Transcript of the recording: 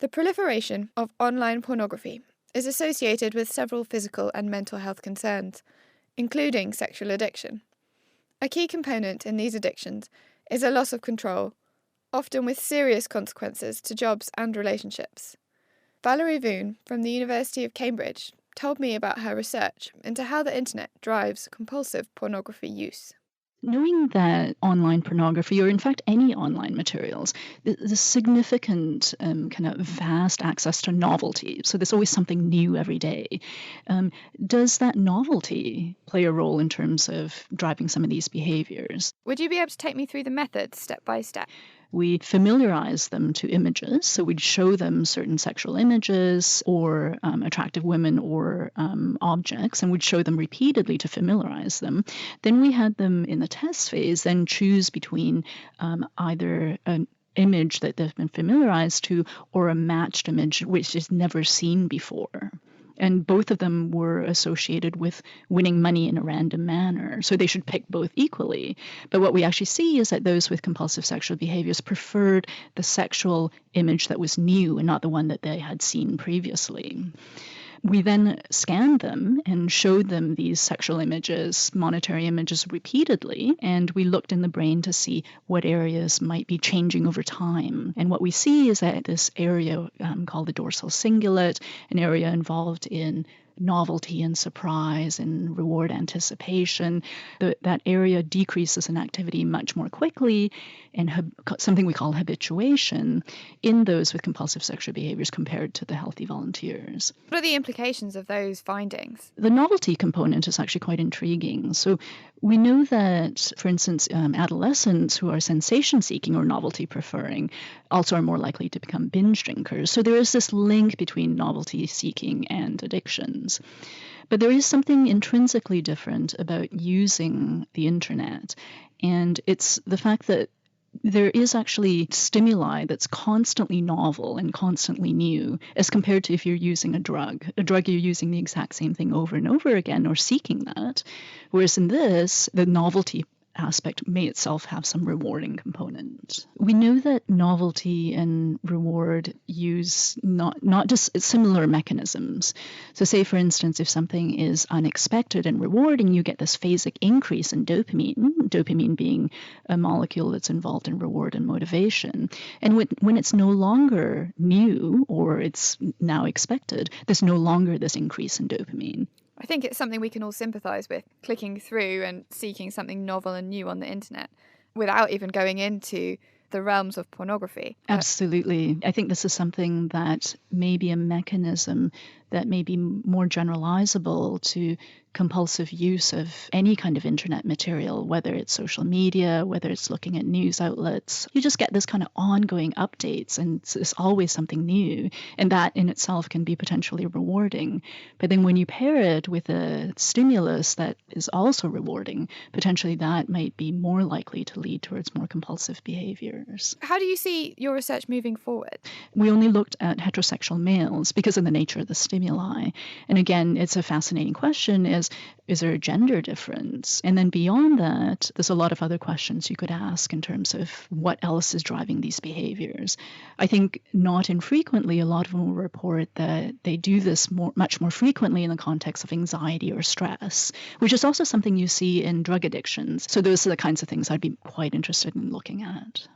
The proliferation of online pornography is associated with several physical and mental health concerns, including sexual addiction. A key component in these addictions is a loss of control, often with serious consequences to jobs and relationships. Valerie Voon from the University of Cambridge told me about her research into how the internet drives compulsive pornography use. Knowing that online pornography, or in fact any online materials, the significant kind of vast access to novelty, so there's always something new every day, does that novelty play a role in terms of driving some of these behaviors? Would you be able to take me through the methods step by step? We familiarize them to images. So we'd show them certain sexual images or attractive women or objects, and we'd show them repeatedly to familiarize them. Then we had them in the test phase then choose between either an image that they've been familiarized to or a matched image which is never seen before. And both of them were associated with winning money in a random manner. So they should pick both equally. But what we actually see is that those with compulsive sexual behaviors preferred the sexual image that was new and not the one that they had seen previously. We then scanned them and showed them these sexual images, monetary images repeatedly, and we looked in the brain to see what areas might be changing over time. And what we see is that this area called the dorsal cingulate, an area involved in novelty and surprise and reward anticipation, that area decreases in activity much more quickly and something we call habituation in those with compulsive sexual behaviors compared to the healthy volunteers. What are the implications of those findings? The novelty component is actually quite intriguing. So we know that, for instance, adolescents who are sensation-seeking or novelty-preferring also are more likely to become binge drinkers. So there is this link between novelty-seeking and addictions. But there is something intrinsically different about using the internet, and it's the fact that there is actually stimuli that's constantly novel and constantly new as compared to if you're using a drug. A drug, you're using the exact same thing over and over again or seeking that. Whereas in this, the novelty aspect may itself have some rewarding component. We know that novelty and reward use not just similar mechanisms. So say, for instance, if something is unexpected and rewarding, you get this phasic increase in dopamine being a molecule that's involved in reward and motivation. And when it's no longer new or it's now expected, there's no longer this increase in dopamine. I think it's something we can all sympathise with, clicking through and seeking something novel and new on the internet without even going into the realms of pornography. Absolutely. I think this is something that may be a mechanism that may be more generalizable to compulsive use of any kind of internet material, whether it's social media, whether it's looking at news outlets. You just get this kind of ongoing updates, and it's always something new, and that in itself can be potentially rewarding. But then when you pair it with a stimulus that is also rewarding, potentially that might be more likely to lead towards more compulsive behaviors. How do you see your research moving forward? We only looked at heterosexual males because of the nature of the stimulus. And again, it's a fascinating question, is there a gender difference? And then beyond that, there's a lot of other questions you could ask in terms of what else is driving these behaviors. I think not infrequently, a lot of them will report that they do this much more frequently in the context of anxiety or stress, which is also something you see in drug addictions. So those are the kinds of things I'd be quite interested in looking at.